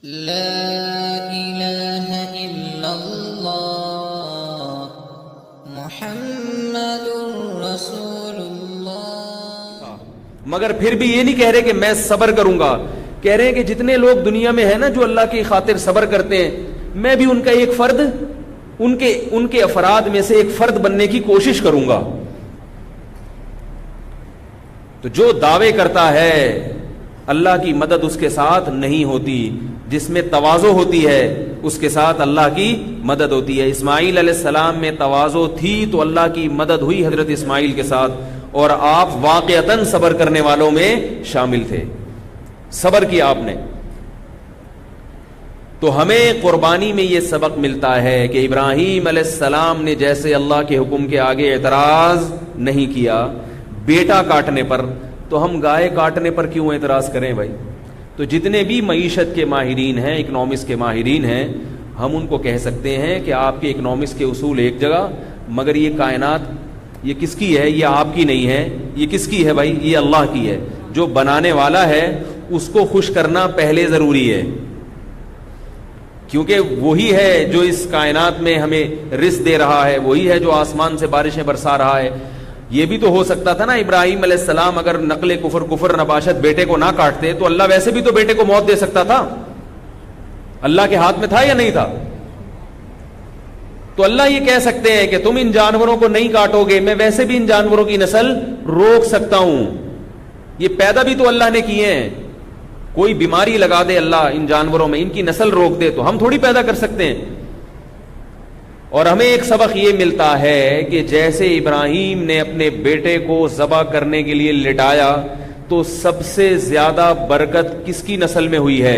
لا الہ الا اللہ محمد رسول اللہ. مگر پھر بھی یہ نہیں کہہ رہے کہ میں صبر کروں گا، کہہ رہے ہیں کہ جتنے لوگ دنیا میں ہیں نا جو اللہ کی خاطر صبر کرتے ہیں، میں بھی ان کا ایک فرد، ان کے افراد میں سے ایک فرد بننے کی کوشش کروں گا. تو جو دعوے کرتا ہے اللہ کی مدد اس کے ساتھ نہیں ہوتی، جس میں تواضع ہوتی ہے اس کے ساتھ اللہ کی مدد ہوتی ہے. اسماعیل علیہ السلام میں تواضع تھی تو اللہ کی مدد ہوئی حضرت اسماعیل کے ساتھ، اور آپ واقعتاً صبر کرنے والوں میں شامل تھے، صبر کیا آپ نے. تو ہمیں قربانی میں یہ سبق ملتا ہے کہ ابراہیم علیہ السلام نے جیسے اللہ کے حکم کے آگے اعتراض نہیں کیا بیٹا کاٹنے پر، تو ہم گائے کاٹنے پر کیوں اعتراض کریں بھائی؟ تو جتنے بھی معیشت کے ماہرین ہیں، اکنامکس کے ماہرین ہیں، ہم ان کو کہہ سکتے ہیں کہ آپ کے اکنامکس کے اصول ایک جگہ، مگر یہ کائنات یہ کس کی ہے؟ یہ آپ کی نہیں ہے. یہ کس کی ہے بھائی؟ یہ اللہ کی ہے. جو بنانے والا ہے اس کو خوش کرنا پہلے ضروری ہے، کیونکہ وہی ہے جو اس کائنات میں ہمیں رزق دے رہا ہے، وہی ہے جو آسمان سے بارشیں برسا رہا ہے. یہ بھی تو ہو سکتا تھا نا ابراہیم علیہ السلام اگر نقل کفر نباشت بیٹے کو نہ کاٹتے تو اللہ ویسے بھی تو بیٹے کو موت دے سکتا تھا. اللہ کے ہاتھ میں تھا یا نہیں تھا؟ تو اللہ یہ کہہ سکتے ہیں کہ تم ان جانوروں کو نہیں کاٹو گے، میں ویسے بھی ان جانوروں کی نسل روک سکتا ہوں. یہ پیدا بھی تو اللہ نے کیے ہیں. کوئی بیماری لگا دے اللہ ان جانوروں میں، ان کی نسل روک دے تو ہم تھوڑی پیدا کر سکتے ہیں. اور ہمیں ایک سبق یہ ملتا ہے کہ جیسے ابراہیم نے اپنے بیٹے کو ذبح کرنے کے لیے لٹایا تو سب سے زیادہ برکت کس کی نسل میں ہوئی ہے؟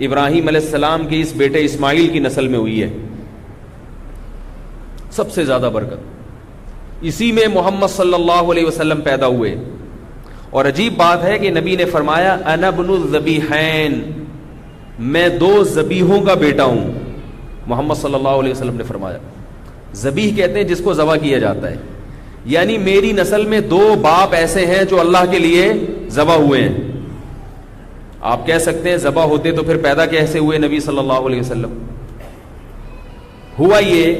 ابراہیم علیہ السلام کے اس بیٹے اسماعیل کی نسل میں ہوئی ہے سب سے زیادہ برکت. اسی میں محمد صلی اللہ علیہ وسلم پیدا ہوئے. اور عجیب بات ہے کہ نبی نے فرمایا انا ابن الذبیحین، میں دو ذبیحوں کا بیٹا ہوں. محمد صلی اللہ علیہ وسلم نے فرمایا. ذبیح کہتے ہیں جس کو ذبح کیا جاتا ہے، یعنی میری نسل میں دو باپ ایسے ہیں جو اللہ کے لیے ذبح ہوئے ہیں. آپ کہہ سکتے ہیں ذبح ہوتے تو پھر پیدا کیسے ہوئے نبی صلی اللہ علیہ وسلم؟ ہوا یہ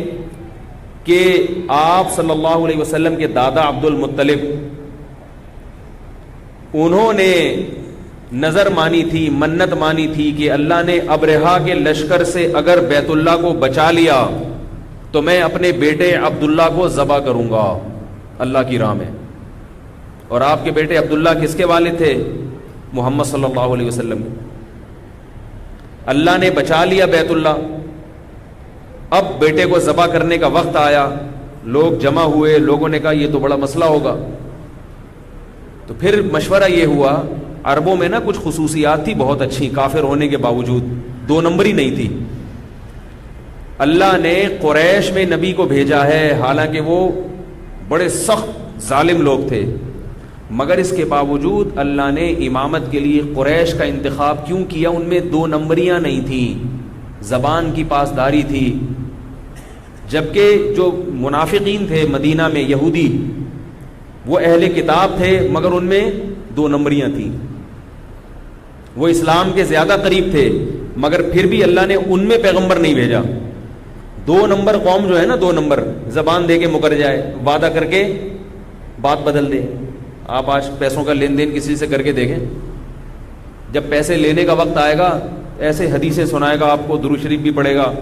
کہ آپ صلی اللہ علیہ وسلم کے دادا عبد المطلب، انہوں نے نظر مانی تھی، منت مانی تھی کہ اللہ نے ابرہا کے لشکر سے اگر بیت اللہ کو بچا لیا تو میں اپنے بیٹے عبداللہ کو ذبح کروں گا اللہ کی راہ میں. اور آپ کے بیٹے عبداللہ کس کے والد تھے؟ محمد صلی اللہ علیہ وسلم. اللہ نے بچا لیا بیت اللہ، اب بیٹے کو ذبح کرنے کا وقت آیا، لوگ جمع ہوئے، لوگوں نے کہا یہ تو بڑا مسئلہ ہوگا. تو پھر مشورہ یہ ہوا، عربوں میں نا کچھ خصوصیات تھی بہت اچھی، کافر ہونے کے باوجود دو نمبری نہیں تھی. اللہ نے قریش میں نبی کو بھیجا ہے، حالانکہ وہ بڑے سخت ظالم لوگ تھے، مگر اس کے باوجود اللہ نے امامت کے لیے قریش کا انتخاب کیوں کیا؟ ان میں دو نمبریاں نہیں تھیں، زبان کی پاسداری تھی. جبکہ جو منافقین تھے مدینہ میں یہودی، وہ اہل کتاب تھے مگر ان میں دو نمبریاں تھیں. وہ اسلام کے زیادہ قریب تھے مگر پھر بھی اللہ نے ان میں پیغمبر نہیں بھیجا. دو نمبر قوم جو ہے نا، دو نمبر، زبان دے کے مکر جائے، وعدہ کر کے بات بدل دے. آپ آج پیسوں کا لین دین کسی سے کر کے دیکھیں، جب پیسے لینے کا وقت آئے گا ایسے حدیثیں سنائے گا آپ کو، درود شریف بھی پڑھے گا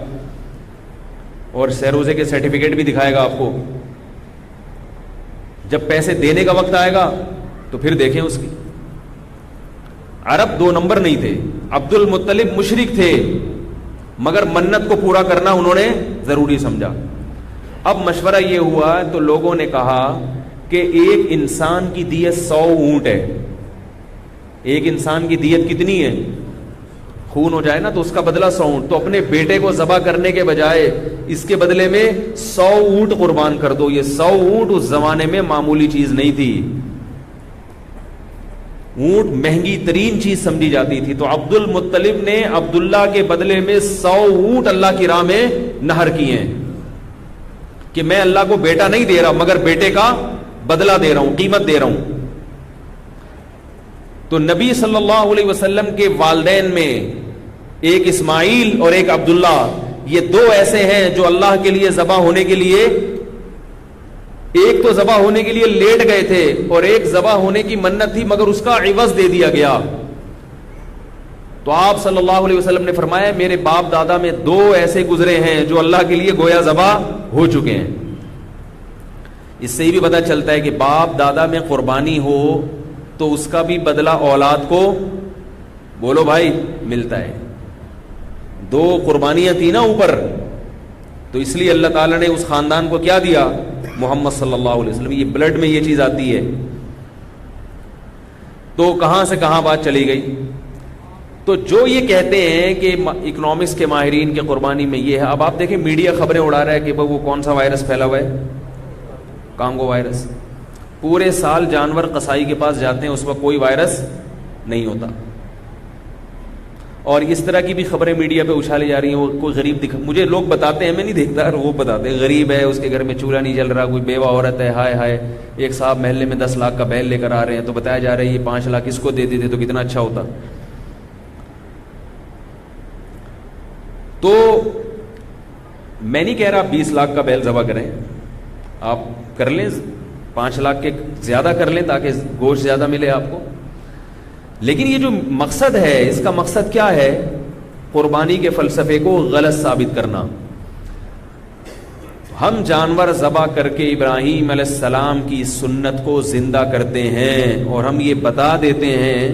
اور سیروزے کے سرٹیفکیٹ بھی دکھائے گا آپ کو. جب پیسے دینے کا وقت آئے گا تو پھر دیکھیں اس کی. عرب دو نمبر نہیں تھے. عبد المطلب مشرک تھے مگر منت کو پورا کرنا انہوں نے ضروری سمجھا. اب مشورہ یہ ہوا تو لوگوں نے کہا کہ ایک انسان کی دیت 100 اونٹ ہے. ایک انسان کی دیت کتنی ہے؟ خون ہو جائے نا تو اس کا بدلہ 100 اونٹ. تو اپنے بیٹے کو ذبح کرنے کے بجائے اس کے بدلے میں 100 اونٹ قربان کر دو. یہ 100 اونٹ اس زمانے میں معمولی چیز نہیں تھی، اونٹ مہنگی ترین چیز سمجھی جاتی تھی. تو عبد المطلب نے عبداللہ کے بدلے میں 100 اونٹ اللہ کی راہ میں نہر کیے ہیں کہ میں اللہ کو بیٹا نہیں دے رہا مگر بیٹے کا بدلہ دے رہا ہوں، قیمت دے رہا ہوں. تو نبی صلی اللہ علیہ وسلم کے والدین میں ایک اسماعیل اور ایک عبداللہ، یہ دو ایسے ہیں جو اللہ کے لیے ذبح ہونے کے لیے، ایک تو ذبح ہونے کے لیے لیٹ گئے تھے اور ایک ذبح ہونے کی منت تھی مگر اس کا عوض دے دیا گیا. تو آپ صلی اللہ علیہ وسلم نے فرمایا میرے باپ دادا میں دو ایسے گزرے ہیں جو اللہ کے لیے گویا ذبح ہو چکے ہیں. اس سے بھی پتہ چلتا ہے کہ باپ دادا میں قربانی ہو تو اس کا بھی بدلہ اولاد کو، بولو بھائی، ملتا ہے. دو قربانیاں تھیں نا اوپر، تو اس لیے اللہ تعالیٰ نے اس خاندان کو کیا دیا؟ محمد صلی اللہ علیہ وسلم. یہ بلڈ میں یہ چیز آتی ہے. تو کہاں سے کہاں بات چلی گئی؟ تو جو یہ کہتے ہیں کہ اکنامکس کے ماہرین کے قربانی میں یہ ہے، اب آپ دیکھیں میڈیا خبریں اڑا رہا ہے کہ وہ کون سا وائرس پھیلا ہوا ہے، کانگو وائرس. پورے سال جانور قصائی کے پاس جاتے ہیں، اس وقت کوئی وائرس نہیں ہوتا. اور اس طرح کی بھی خبریں میڈیا پہ اچھالی جا رہی ہیں. وہ کوئی غریب مجھے لوگ بتاتے ہیں، میں نہیں دیکھتا، وہ بتاتے ہیں غریب ہے، اس کے گھر میں چولہا نہیں جل رہا، کوئی بیوہ عورت ہے، ہائے ہائے ایک صاحب محلے میں 10 لاکھ کا بیل لے کر آ رہے ہیں، تو بتایا جا رہا ہے یہ 5 لاکھ اس کو دے دیتے تو کتنا اچھا ہوتا. تو میں نہیں کہہ رہا آپ 20 لاکھ کا بیل ذبح کریں، آپ کر لیں 5 لاکھ کے زیادہ کر لیں تاکہ گوشت زیادہ ملے آپ کو. لیکن یہ جو مقصد ہے، اس کا مقصد کیا ہے؟ قربانی کے فلسفے کو غلط ثابت کرنا. ہم جانور ذبح کر کے ابراہیم علیہ السلام کی سنت کو زندہ کرتے ہیں اور ہم یہ بتا دیتے ہیں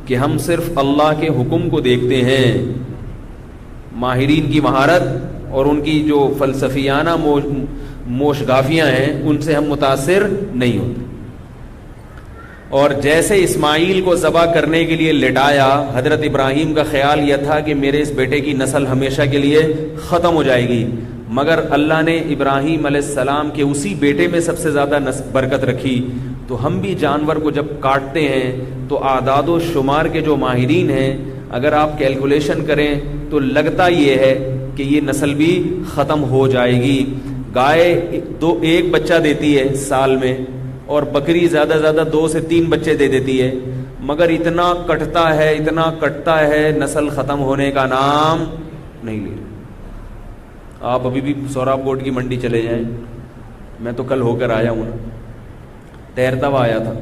کہ ہم صرف اللہ کے حکم کو دیکھتے ہیں. ماہرین کی مہارت اور ان کی جو فلسفیانہ موشگافیاں ہیں ان سے ہم متاثر نہیں ہوتے. اور جیسے اسماعیل کو ذبح کرنے کے لیے لٹایا، حضرت ابراہیم کا خیال یہ تھا کہ میرے اس بیٹے کی نسل ہمیشہ کے لیے ختم ہو جائے گی، مگر اللہ نے ابراہیم علیہ السلام کے اسی بیٹے میں سب سے زیادہ برکت رکھی. تو ہم بھی جانور کو جب کاٹتے ہیں تو اعداد و شمار کے جو ماہرین ہیں، اگر آپ کیلکولیشن کریں تو لگتا یہ ہے کہ یہ نسل بھی ختم ہو جائے گی. گائے ایک بچہ دیتی ہے سال میں، اور بکری زیادہ زیادہ 2 سے 3 بچے دے دیتی ہے، مگر اتنا کٹتا ہے، اتنا کٹتا ہے، نسل ختم ہونے کا نام نہیں لے رہا. آپ ابھی بھی سوراب کوٹ کی منڈی چلے جائیں، میں تو کل ہو کر آیا ہوں نا، تیرتا ہوا آیا تھا،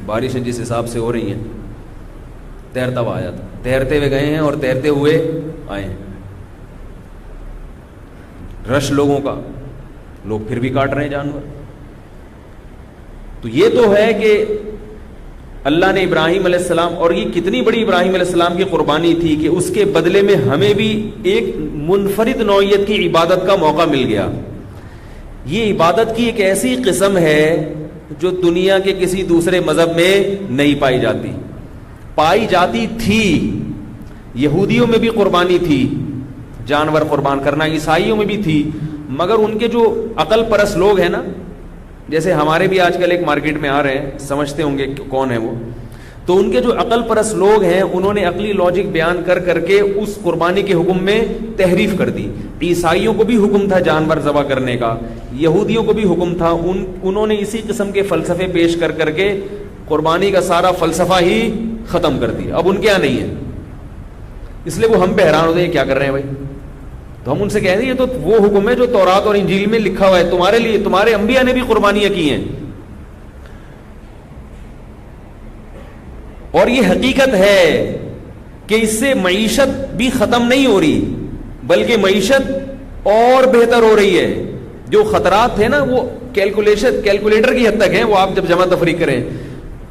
بارشیں جس حساب سے ہو رہی ہیں، تیرتا ہوا آیا تھا، تیرتے ہوئے گئے ہیں اور تیرتے ہوئے آئے ہیں. رش لوگوں کا، لوگ پھر بھی کاٹ رہے ہیں جانور. تو یہ تو ہے کہ اللہ نے ابراہیم علیہ السلام، اور یہ کتنی بڑی ابراہیم علیہ السلام کی قربانی تھی کہ اس کے بدلے میں ہمیں بھی ایک منفرد نوعیت کی عبادت کا موقع مل گیا. یہ عبادت کی ایک ایسی قسم ہے جو دنیا کے کسی دوسرے مذہب میں نہیں پائی جاتی. پائی جاتی تھی، یہودیوں میں بھی قربانی تھی، جانور قربان کرنا، عیسائیوں میں بھی تھی، مگر ان کے جو عقل پرست لوگ ہیں نا، جیسے ہمارے بھی آج کل ایک مارکیٹ میں آ رہے ہیں، سمجھتے ہوں گے کون ہے وہ، تو ان کے جو عقل پرست لوگ ہیں انہوں نے عقلی لاجک بیان کر کر کے اس قربانی کے حکم میں تحریف کر دی. عیسائیوں کو بھی حکم تھا جانور ذبح کرنے کا، یہودیوں کو بھی حکم تھا، انہوں نے اسی قسم کے فلسفے پیش کر کر کے قربانی کا سارا فلسفہ ہی ختم کر دیا. اب ان کے یہاں نہیں ہے، اس لیے وہ ہم پہ حیران ہوتے ہیں کیا کر رہے ہیں بھائی. تو ہم ان سے کہہ دیں یہ تو وہ حکم ہے جو تورات اور انجیل میں لکھا ہوا ہے، تمہارے لیے تمہارے انبیاء نے بھی قربانیاں کی ہیں. اور یہ حقیقت ہے کہ اس سے معیشت بھی ختم نہیں ہو رہی بلکہ معیشت اور بہتر ہو رہی ہے. جو خطرات تھے نا وہ کیلکولیٹر کی حد تک ہیں، وہ آپ جب جمع تفریق کریں،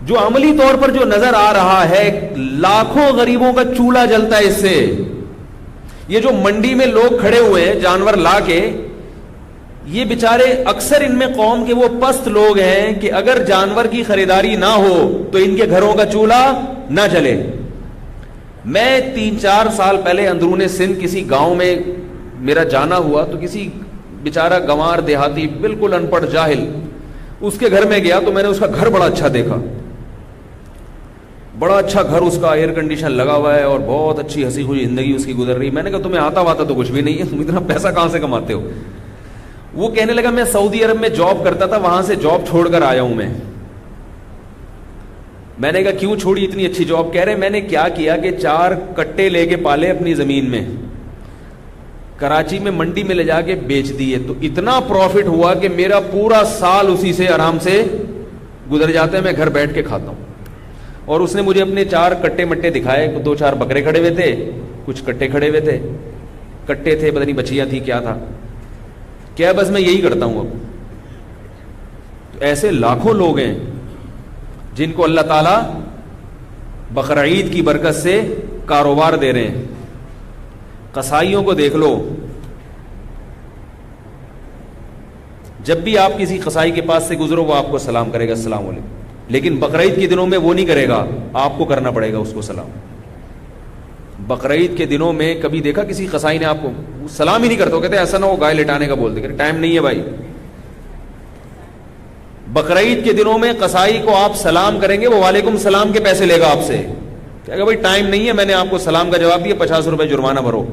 جو عملی طور پر جو نظر آ رہا ہے، لاکھوں غریبوں کا چولہا جلتا ہے اس سے. یہ جو منڈی میں لوگ کھڑے ہوئے ہیں جانور لا کے، یہ بیچارے اکثر ان میں قوم کے وہ پست لوگ ہیں کہ اگر جانور کی خریداری نہ ہو تو ان کے گھروں کا چولہا نہ جلے. میں 3-4 سال پہلے اندرون سندھ کسی گاؤں میں میرا جانا ہوا، تو کسی بیچارہ گنوار دیہاتی بالکل ان پڑھ جاہل، اس کے گھر میں گیا تو میں نے اس کا گھر بڑا اچھا دیکھا، بڑا اچھا گھر، اس کا ایئر کنڈیشن لگا ہوا ہے اور بہت اچھی ہنسی خوشی زندگی اس کی گزر رہی. میں نے کہا تمہیں آتا واتا تو کچھ بھی نہیں ہے، تم اتنا پیسہ کہاں سے کماتے ہو؟ وہ کہنے لگا میں سعودی عرب میں جاب کرتا تھا، وہاں سے جاب چھوڑ کر آیا ہوں. میں نے کہا کیوں چھوڑی اتنی اچھی جاب؟ کہہ رہے میں نے کیا کیا کہ 4 کٹے لے کے پالے اپنی زمین میں, کراچی میں منڈی میں لے جا کے بیچ دیے, تو اتنا پروفٹ ہوا کہ میرا پورا سال اسی سے آرام سے گزر جاتا ہے, میں گھر بیٹھ کے کھاتا ہوں. اور اس نے مجھے اپنے 4 کٹے مٹے دکھائے, 2-4 بکرے کھڑے ہوئے تھے, کچھ کٹے کھڑے ہوئے تھے, کٹے تھے پتہ نہیں بچیاں تھی کیا تھا, کیا بس میں یہی کرتا ہوں. اب ایسے لاکھوں لوگ ہیں جن کو اللہ تعالیٰ بقرعید کی برکت سے کاروبار دے رہے ہیں. قصائیوں کو دیکھ لو, جب بھی آپ کسی قصائی کے پاس سے گزرو وہ آپ کو سلام کرے گا, السلام علیکم, لیکن بقرعید کے دنوں میں وہ نہیں کرے گا, آپ کو کرنا پڑے گا اس کو سلام. بقرعید کے دنوں میں کبھی دیکھا کسی قصائی نے آپ کو سلام ہی نہیں کرتا, کہتے ایسا نہ ہو گائے لٹانے کا بول دے, ٹائم نہیں ہے بھائی. بقرعید کے دنوں میں قصائی کو آپ سلام کریں گے, وہ وعلیکم السلام کے پیسے لے گا آپ سے, کہے گا بھائی ٹائم نہیں ہے, میں نے آپ کو سلام کا جواب دیا, 50 روپے جرمانہ بھرو.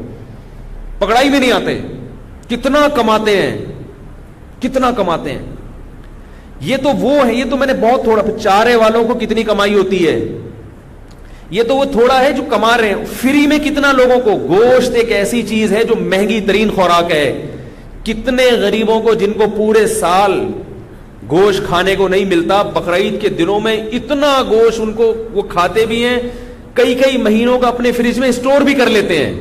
پکڑائی بھی نہیں آتے. کتنا کماتے ہیں, کتنا کماتے ہیں. یہ تو وہ ہے, یہ تو میں نے بہت تھوڑا, چارے والوں کو کتنی کمائی ہوتی ہے, یہ تو وہ تھوڑا ہے جو کما رہے ہیں. فری میں کتنا لوگوں کو, گوشت ایک ایسی چیز ہے جو مہنگی ترین خوراک ہے. کتنے غریبوں کو جن کو پورے سال گوشت کھانے کو نہیں ملتا, بقرعید کے دنوں میں اتنا گوشت ان کو, وہ کھاتے بھی ہیں, کئی مہینوں کا اپنے فریج میں اسٹور بھی کر لیتے ہیں.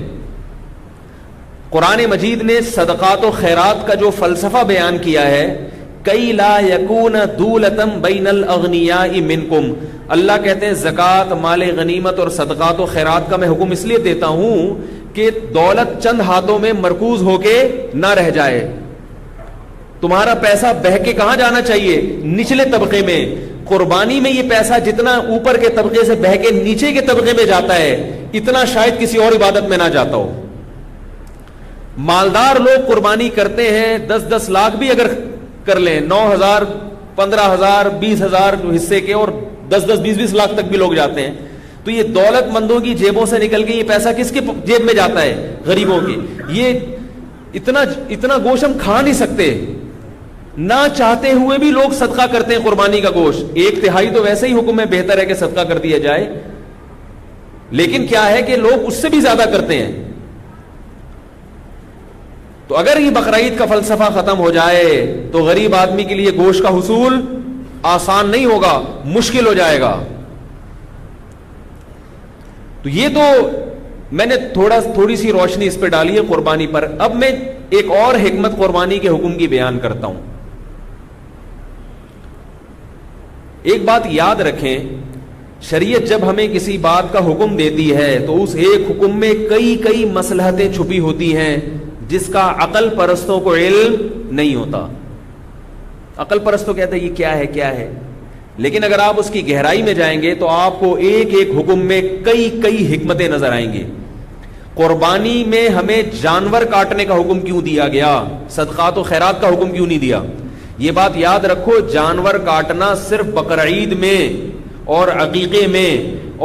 قرآن مجید نے صدقات و خیرات کا جو فلسفہ بیان کیا ہے, کئی لا یکون دولتم بین الاغنیاء منکم, اللہ کہتے ہیں زکوٰۃ, مال غنیمت اور صدقات و خیرات کا میں حکم اس لیے دیتا ہوں کہ دولت چند ہاتھوں میں مرکوز ہو کے نہ رہ جائے. تمہارا پیسہ بہہ کے کہاں جانا چاہیے؟ نچلے طبقے میں. قربانی میں یہ پیسہ جتنا اوپر کے طبقے سے بہہ کے نیچے کے طبقے میں جاتا ہے, اتنا شاید کسی اور عبادت میں نہ جاتا ہو. مالدار لوگ قربانی کرتے ہیں, 10-10 لاکھ بھی اگر کر لیں, 9,000 15,000 20,000 حصے کے, اور 10-10 20-20 لاکھ تک بھی لوگ جاتے ہیں. تو یہ دولت مندوں کی جیبوں سے نکل کے یہ پیسہ کس کے جیب میں جاتا ہے؟ غریبوں کی. یہ اتنا گوشت ہم کھا نہیں سکتے, نہ چاہتے ہوئے بھی لوگ صدقہ کرتے ہیں قربانی کا گوشت. 1/3 تو ویسے ہی حکم ہے, بہتر ہے کہ صدقہ کر دیا جائے, لیکن کیا ہے کہ لوگ اس سے بھی زیادہ کرتے ہیں. تو اگر یہ بقرعید کا فلسفہ ختم ہو جائے تو غریب آدمی کے لیے گوشت کا حصول آسان نہیں ہوگا, مشکل ہو جائے گا. تو یہ تو میں نے تھوڑی سی روشنی اس پہ ڈالی ہے قربانی پر. اب میں ایک اور حکمت قربانی کے حکم کی بیان کرتا ہوں. ایک بات یاد رکھیں, شریعت جب ہمیں کسی بات کا حکم دیتی ہے تو اس ایک حکم میں کئی مصلحتیں چھپی ہوتی ہیں جس کا عقل پرستوں کو علم نہیں ہوتا. عقل پرستوں کہتے ہیں یہ کیا ہے, لیکن اگر آپ اس کی گہرائی میں جائیں گے تو آپ کو ایک حکم میں کئی حکمتیں نظر آئیں گی. قربانی میں ہمیں جانور کاٹنے کا حکم کیوں دیا گیا, صدقات و خیرات کا حکم کیوں نہیں دیا؟ یہ بات یاد رکھو, جانور کاٹنا صرف بقرعید میں اور عقیقے میں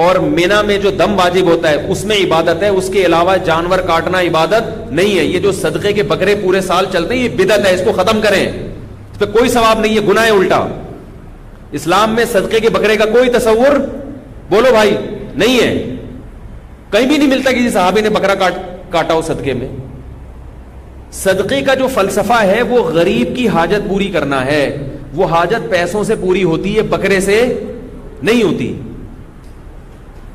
اور مینا میں جو دم واجب ہوتا ہے اس میں عبادت ہے, اس کے علاوہ جانور کاٹنا عبادت نہیں ہے. یہ جو صدقے کے بکرے پورے سال چلتے ہیں یہ بدعت ہے, اس کو ختم کریں, اس پہ کوئی ثواب نہیں ہے, گناہ ہے الٹا. اسلام میں صدقے کے بکرے کا کوئی تصور, بولو بھائی, نہیں ہے. کہیں بھی نہیں ملتا کسی صحابی نے بکرا کاٹا ہو صدقے میں. صدقے کا جو فلسفہ ہے وہ غریب کی حاجت پوری کرنا ہے. وہ حاجت پیسوں سے پوری ہوتی ہے, بکرے سے نہیں ہوتی.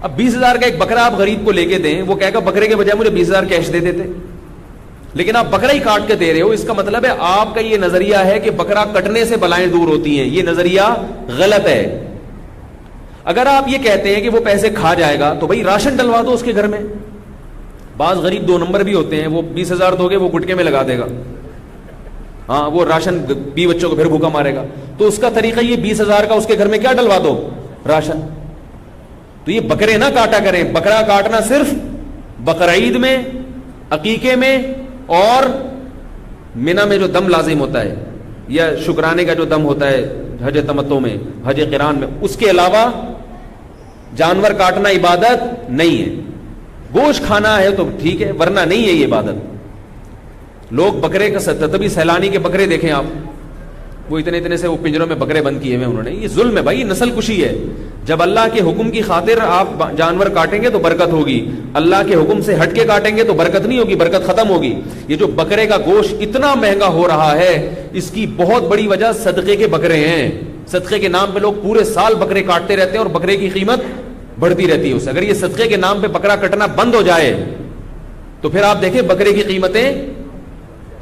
اب 20,000 کا ایک بکرا آپ غریب کو لے کے دیں, وہ کہے گا بکرے کے بجائے مجھے 20,000 کیش دے دیتے, لیکن آپ بکرا ہی کاٹ کے دے رہے ہو. اس کا مطلب ہے آپ کا یہ نظریہ ہے کہ بکرا کٹنے سے بلائیں دور ہوتی ہیں. یہ نظریہ غلط ہے. اگر آپ یہ کہتے ہیں کہ وہ پیسے کھا جائے گا تو بھائی راشن ڈلوا دو اس کے گھر میں. بعض غریب 2 نمبر بھی ہوتے ہیں, وہ 20,000 دو گے وہ گٹکے میں لگا دے گا, ہاں وہ راشن 20 بچوں کو پھر بھوکا مارے گا. تو اس کا طریقہ یہ 20,000 کا اس کے گھر میں کیا ڈلوا دو, راشن. تو یہ بکرے نہ کاٹا کریں. بکرا کاٹنا صرف بقرعید میں, عقیقے میں اور مینا میں جو دم لازم ہوتا ہے, یا شکرانے کا جو دم ہوتا ہے حج تمتع میں, حج قران میں, اس کے علاوہ جانور کاٹنا عبادت نہیں ہے. گوشت کھانا ہے تو ٹھیک ہے, ورنہ نہیں ہے یہ عبادت. لوگ بکرے کا تبھی سیلانی کے بکرے دیکھیں آپ, وہ اتنے سے وہ پنجروں میں بکرے بند کیے ہوئے انہوں نے. یہ ظلم ہے بھائی, یہ نسل کشی ہے. جب اللہ کے حکم کی خاطر آپ جانور کاٹیں گے تو برکت ہوگی, اللہ کے حکم سے ہٹ کے کاٹیں گے تو برکت نہیں ہوگی, برکت ختم ہوگی. یہ جو بکرے کا گوشت اتنا مہنگا ہو رہا ہے, اس کی بہت بڑی وجہ صدقے کے بکرے ہیں. صدقے کے نام پہ لوگ پورے سال بکرے کاٹتے رہتے ہیں اور بکرے کی قیمت بڑھتی رہتی ہے اس سے. اگر یہ صدقے کے نام پہ بکرا کٹنا بند ہو جائے تو پھر آپ دیکھیں بکرے کی قیمتیں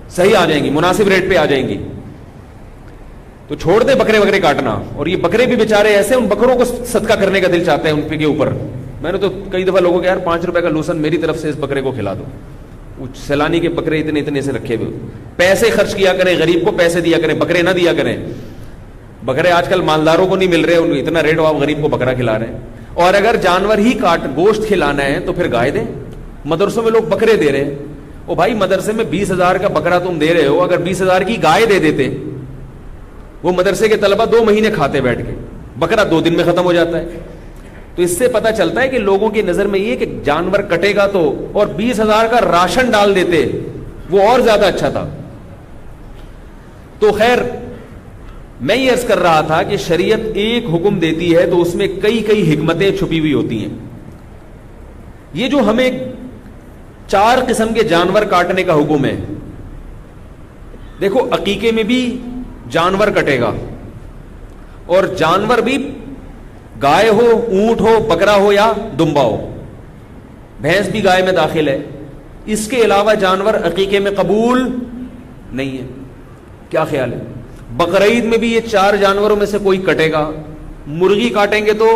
صحیح آ جائیں گی, مناسب ریٹ پہ آ جائیں گی. تو چھوڑ دے بکرے کاٹنا. اور یہ بکرے بھی بیچارے ایسے, ان بکروں کو صدقہ کرنے کا دل چاہتا ہے ان پہ کے اوپر. میں نے تو کئی دفعہ لوگوں کو یار 5 روپے کا لوسن میری طرف سے اس بکرے کو کھلا دو. سیلانی کے بکرے اتنے سے رکھے ہوئے, پیسے خرچ کیا کریں, غریب کو پیسے دیا کریں, بکرے نہ دیا کریں. بکرے آج کل مالداروں کو نہیں مل رہے, اتنا ریٹ آپ غریب کو بکرا کھلا رہے ہیں. اور اگر جانور ہی گوشت کھلانا ہے تو پھر گائے دیں. مدرسوں میں لوگ بکرے دے رہے ہیں. او بھائی مدرسے میں 20,000 کا بکرا تم دے رہے ہو, اگر 20,000 کی گائے دے دیتے, وہ مدرسے کے طلبہ 2 مہینے کھاتے بیٹھ کے, بکرا 2 دن میں ختم ہو جاتا ہے. تو اس سے پتہ چلتا ہے کہ لوگوں کی نظر میں یہ کہ جانور کٹے گا تو, اور 20,000 کا راشن ڈال دیتے وہ اور زیادہ اچھا تھا. تو خیر میں یہ عرض کر رہا تھا کہ شریعت ایک حکم دیتی ہے تو اس میں کئی حکمتیں چھپی ہوئی ہوتی ہیں. یہ جو ہمیں 4 قسم کے جانور کاٹنے کا حکم ہے, دیکھو عقیقے میں بھی جانور کٹے گا, اور جانور بھی گائے ہو, اونٹ ہو, بکرا ہو یا دمبا ہو, بھینس بھی گائے میں داخل ہے. اس کے علاوہ جانور عقیقے میں قبول نہیں ہے. کیا خیال ہے؟ بقرعید میں بھی یہ 4 جانوروں میں سے کوئی کٹے گا. مرغی کاٹیں گے تو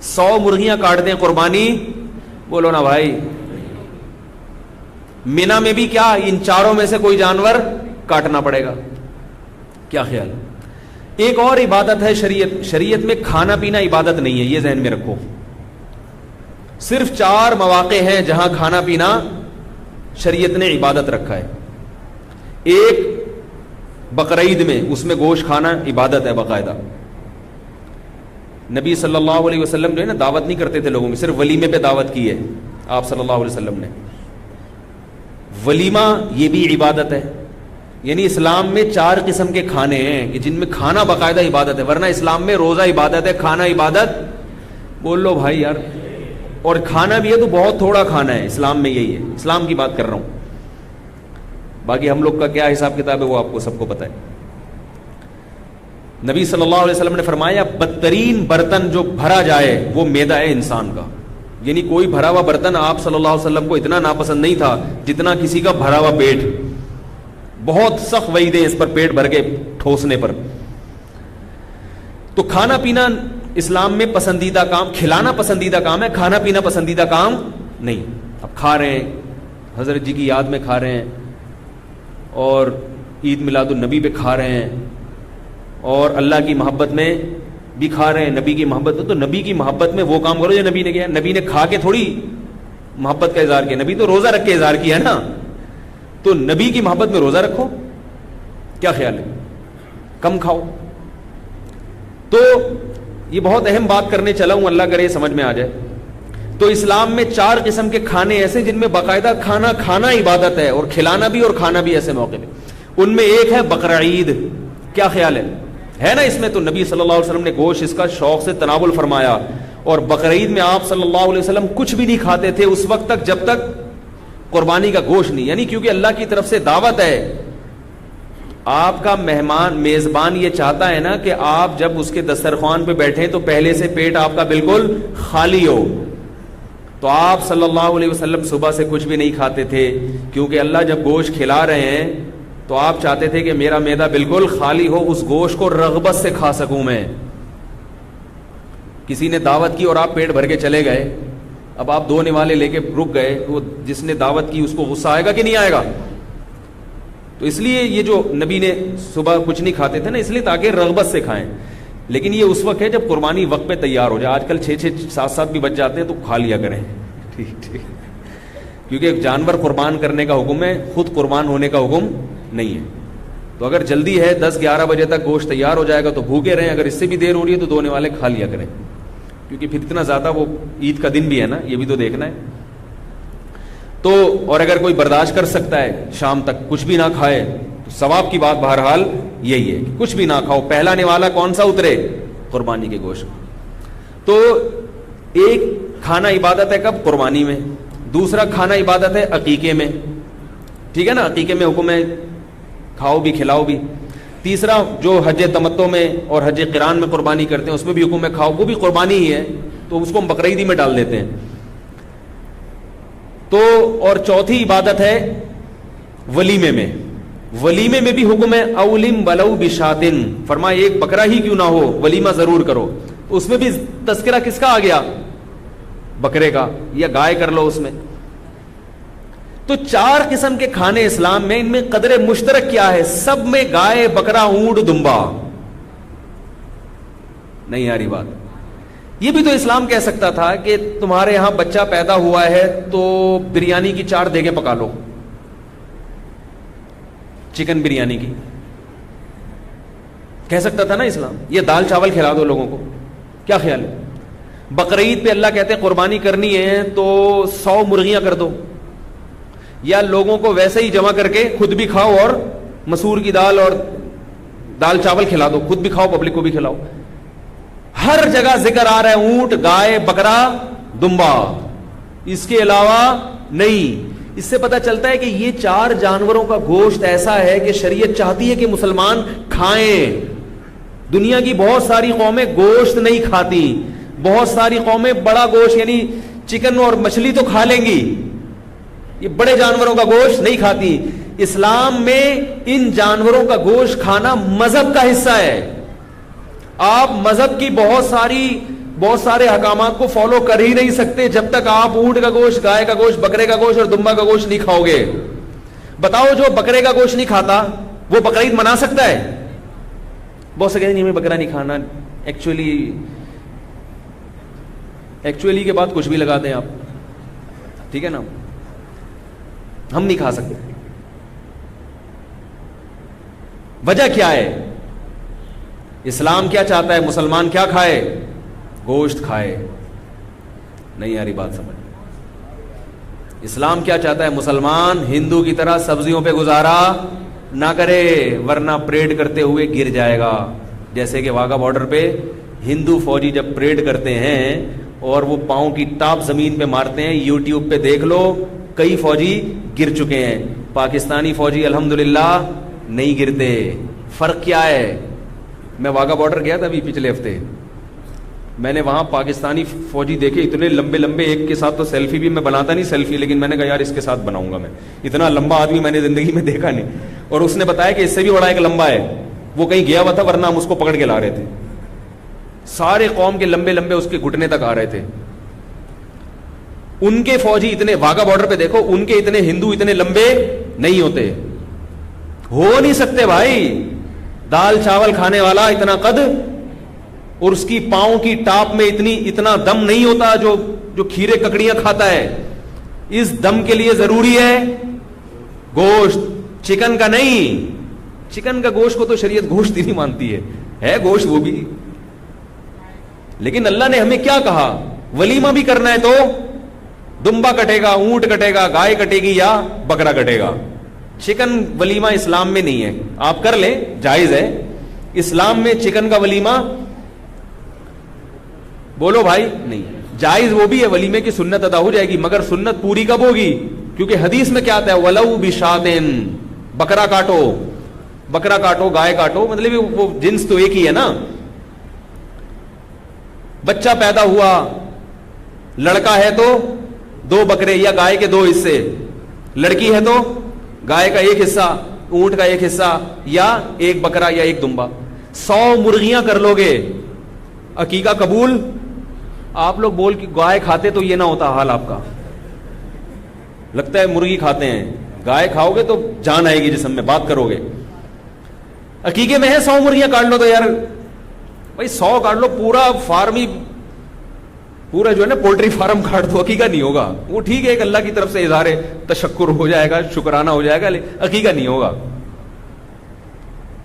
100 مرغیاں کاٹ دیں قربانی, بولو نا بھائی. مینا میں بھی کیا ان 4 میں سے کوئی جانور کاٹنا پڑے گا. کیا خیال ہے؟ ایک اور عبادت ہے شریعت میں کھانا پینا عبادت نہیں ہے, یہ ذہن میں رکھو. صرف 4 مواقع ہیں جہاں کھانا پینا شریعت نے عبادت رکھا ہے. ایک بقرعید میں, اس میں گوشت کھانا عبادت ہے باقاعدہ. نبی صلی اللہ علیہ وسلم جو ہے نا دعوت نہیں کرتے تھے لوگوں میں, صرف ولیمے پہ دعوت کی ہے آپ صلی اللہ علیہ وسلم نے. ولیمہ یہ بھی عبادت ہے. یعنی اسلام میں 4 قسم کے کھانے ہیں کہ جن میں کھانا باقاعدہ عبادت ہے, ورنہ اسلام میں روزہ عبادت ہے, کھانا عبادت, بول لو بھائی یار. اور کھانا بھی ہے تو بہت تھوڑا کھانا ہے اسلام میں, یہی ہے اسلام کی بات کر رہا ہوں. باقی ہم لوگ کا کیا حساب کتاب ہے وہ آپ کو سب کو پتہ ہے. نبی صلی اللہ علیہ وسلم نے فرمایا بدترین برتن جو بھرا جائے وہ میدا ہے انسان کا. یعنی کوئی بھرا ہوا برتن آپ صلی اللہ علیہ وسلم کو اتنا ناپسند نہیں تھا جتنا کسی کا بھرا ہوا پیٹ. بہت سخت وعیدیں اس پر پیٹ بھر کے ٹھوسنے پر. تو کھانا پینا اسلام میں پسندیدہ کام, کھلانا پسندیدہ کام ہے, کھانا پینا پسندیدہ کام نہیں. اب کھا رہے ہیں, حضرت جی کی یاد میں کھا رہے ہیں, اور عید میلاد النبی پہ کھا رہے ہیں, اور اللہ کی محبت میں بھی کھا رہے ہیں, نبی کی محبت میں. تو نبی کی محبت میں وہ کام کرو جو نبی نے کیا. نبی نے کھا کے تھوڑی محبت کا اظہار کیا, نبی تو روزہ رکھ کے اظہار کیا ہے نا. تو نبی کی محبت میں روزہ رکھو. کیا خیال ہے؟ کم کھاؤ. تو یہ بہت اہم بات کرنے چلا ہوں, اللہ کرے سمجھ میں آ جائے. تو اسلام میں 4 قسم کے کھانے ایسے جن میں باقاعدہ کھانا عبادت ہے, اور کھلانا بھی اور کھانا بھی ایسے موقع پہ. ان میں ایک ہے بقرعید. کیا خیال ہے نا اس میں؟ تو نبی صلی اللہ علیہ وسلم نے گوشت اس کا شوق سے تناول فرمایا, اور بقرعید میں آپ صلی اللہ علیہ وسلم کچھ بھی نہیں کھاتے تھے اس وقت تک جب تک قربانی کا گوشت نہیں. یعنی کیونکہ اللہ کی طرف سے دعوت ہے, آپ کا میزبان یہ چاہتا ہے نا کہ آپ جب اس کے دسترخوان پہ بیٹھیں تو پہلے سے پیٹ آپ کا بالکل خالی ہو. تو آپ صلی اللہ علیہ وسلم صبح سے کچھ بھی نہیں کھاتے تھے, کیونکہ اللہ جب گوشت کھلا رہے ہیں تو آپ چاہتے تھے کہ میرا معدہ بالکل خالی ہو, اس گوشت کو رغبت سے کھا سکوں میں. کسی نے دعوت کی اور آپ پیٹ بھر کے چلے گئے, اب آپ 2 نوالے لے کے رک گئے, وہ جس نے دعوت کی اس کو غصہ آئے گا کہ نہیں آئے گا؟ تو اس لیے یہ جو نبی نے صبح کچھ نہیں کھاتے تھے نا, اس لیے تاکہ رغبت سے کھائیں. لیکن یہ اس وقت ہے جب قربانی وقت پہ تیار ہو جائے. آج کل 6-7 بھی بچ جاتے ہیں تو کھا لیا کریں, ٹھیک, کیونکہ جانور قربان کرنے کا حکم ہے, خود قربان ہونے کا حکم نہیں ہے. تو اگر جلدی ہے 10-11 بجے تک گوشت تیار ہو جائے گا تو بھوکے رہیں, اگر اس سے بھی دیر ہو رہی ہے تو 2 نوالے کھا لیا کریں, کیونکہ پھر اتنا زیادہ وہ عید کا دن بھی ہے نا, یہ بھی تو دیکھنا ہے. تو اور اگر کوئی برداشت کر سکتا ہے شام تک کچھ بھی نہ کھائے تو ثواب کی بات بہرحال یہی ہے کہ کچھ بھی نہ کھاؤ، پہلا نوالا کون سا اترے؟ قربانی کے گوشت. تو ایک کھانا عبادت ہے کب؟ قربانی میں. دوسرا کھانا عبادت ہے عقیقے میں، ٹھیک ہے نا، عقیقے میں حکم ہے کھاؤ بھی کھلاؤ بھی. تیسرا جو حج تمتع میں اور حج قران میں قربانی کرتے ہیں اس میں بھی حکم ہے کھاؤ، وہ بھی قربانی ہی ہے، تو اس کو ہم بقرعیدی میں ڈال دیتے ہیں. تو اور چوتھی عبادت ہے ولیمے میں. ولیمے میں بھی حکم ہے اولم ولو بشاتن، فرمایا ایک بکرا ہی کیوں نہ ہو ولیمہ ضرور کرو. اس میں بھی تذکرہ کس کا آ گیا؟ بکرے کا، یا گائے کر لو اس میں. تو 4 قسم کے کھانے اسلام میں، ان میں قدر مشترک کیا ہے؟ سب میں گائے، بکرا، اونٹ، دمبا. نہیں آ رہی بات؟ یہ بھی تو اسلام کہہ سکتا تھا کہ تمہارے یہاں بچہ پیدا ہوا ہے تو بریانی کی 4 دیگیں پکا لو، چکن بریانی کی. کہہ سکتا تھا نا اسلام. یہ دال چاول کھلا دو لوگوں کو. کیا خیال ہے؟ بقرعید پہ اللہ کہتے ہیں قربانی کرنی ہے تو 100 مرغیاں کر دو، یا لوگوں کو ویسے ہی جمع کر کے خود بھی کھاؤ اور مسور کی دال اور دال چاول کھلا دو، خود بھی کھاؤ پبلک کو بھی کھلاؤ. ہر جگہ ذکر آ رہا ہے اونٹ، گائے، بکرا، دمبا، اس کے علاوہ نہیں. اس سے پتہ چلتا ہے کہ یہ 4 جانوروں کا گوشت ایسا ہے کہ شریعت چاہتی ہے کہ مسلمان کھائیں. دنیا کی بہت ساری قومیں گوشت نہیں کھاتی، بہت ساری قومیں بڑا گوشت یعنی چکن اور مچھلی تو کھا لیں گی، یہ بڑے جانوروں کا گوشت نہیں کھاتی. اسلام میں ان جانوروں کا گوشت کھانا مذہب کا حصہ ہے. آپ مذہب کی بہت سارے احکامات کو فالو کر ہی نہیں سکتے جب تک آپ اونٹ کا گوشت، گائے کا گوشت، بکرے کا گوشت اور دمبا کا گوشت نہیں کھاؤ گے. بتاؤ جو بکرے کا گوشت نہیں کھاتا وہ بقرعید منا سکتا ہے؟ بہت سے کہتے ہیں ہمیں بکرا نہیں کھانا. ایکچولی کے بعد کچھ بھی لگا دیں آپ، ٹھیک ہے نا، ہم نہیں کھا سکتے. وجہ کیا ہے؟ اسلام کیا چاہتا ہے؟ مسلمان کیا کھائے؟ گوشت کھائے. نہیں آ رہی بات سمجھ؟ اسلام کیا چاہتا ہے؟ مسلمان ہندو کی طرح سبزیوں پہ گزارا نہ کرے ورنہ پریڈ کرتے ہوئے گر جائے گا. جیسے کہ واگا بارڈر پہ ہندو فوجی جب پریڈ کرتے ہیں اور وہ پاؤں کی ٹاپ زمین پہ مارتے ہیں، یوٹیوب پہ دیکھ لو، کئی فوجی گر چکے ہیں. پاکستانی فوجی الحمدللہ نہیں گرتے. فرق کیا ہے؟ میں واگا بارڈر گیا تھا ابھی پچھلے ہفتے، میں نے وہاں پاکستانی فوجی دیکھے اتنے لمبے لمبے. ایک کے ساتھ تو سیلفی بھی میں بناتا نہیں سیلفی، لیکن میں نے کہا یار اس کے ساتھ بناؤں گا. میں اتنا لمبا آدمی میں نے زندگی میں دیکھا نہیں. اور اس نے بتایا کہ اس سے بھی بڑا ایک لمبا ہے، وہ کہیں گیا ہوا تھا ورنہ ہم اس کو پکڑ کے لا رہے تھے. سارے قوم کے لمبے لمبے اس کے گھٹنے تک آ رہے تھے. ان کے فوجی اتنے، واگا بارڈر پہ دیکھو، ان کے اتنے ہندو اتنے لمبے نہیں ہوتے، ہو نہیں سکتے بھائی. دال چاول کھانے والا اتنا قد، اور اس کی پاؤں کی ٹاپ میں اتنا دم نہیں ہوتا جو کھیرے ککڑیاں کھاتا ہے. اس دم کے لیے ضروری ہے گوشت، چکن کا نہیں. چکن کا گوشت کو تو شریعت گوشت ہی نہیں مانتی ہے گوشت وہ بھی. لیکن اللہ نے ہمیں کیا کہا؟ ولیمہ بھی کرنا ہے تو دمبا کٹے گا، اونٹ کٹے گا، گائے کٹے گی یا بکرا کٹے گا. چکن ولیمہ اسلام میں نہیں ہے. آپ کر لیں، جائز ہے. اسلام میں چکن کا ولیمہ بولو بھائی نہیں. جائز وہ بھی ہے، ولیمے کی سنت ادا ہو جائے گی، مگر سنت پوری کب ہوگی؟ کیونکہ حدیث میں کیا آتا ہے؟ ولو بشاتن، بکرا کاٹو، بکرا کاٹو، گائے کاٹو، مطلب وہ جنس تو ایک ہی ہے نا. بچہ پیدا ہوا، لڑکا ہے تو 2 بکرے یا گائے کے 2 حصے، لڑکی ہے تو گائے کا 1 حصہ، اونٹ کا 1 حصہ، یا 1 بکرا یا 1 دمبا. 100 مرغیاں کر لو گے، عقیقہ قبول. آپ لوگ بول کے گائے کھاتے تو یہ نہ ہوتا حال آپ کا. لگتا ہے مرغی کھاتے ہیں، گائے کھاؤ گے تو جان آئے گی جسم میں، بات کرو گے. عقیقے میں ہے 100 مرغیاں کاٹ لو تو یار بھائی 100 کاٹ لو، پورا فارم ہی، پورا جو ہے نا پولٹری فارم کاٹ دو، عقیقہ نہیں ہوگا. وہ ٹھیک ہے ایک اللہ کی طرف سے اظہار تشکر ہو جائے گا، شکرانہ ہو جائے گا، عقیقہ نہیں ہوگا.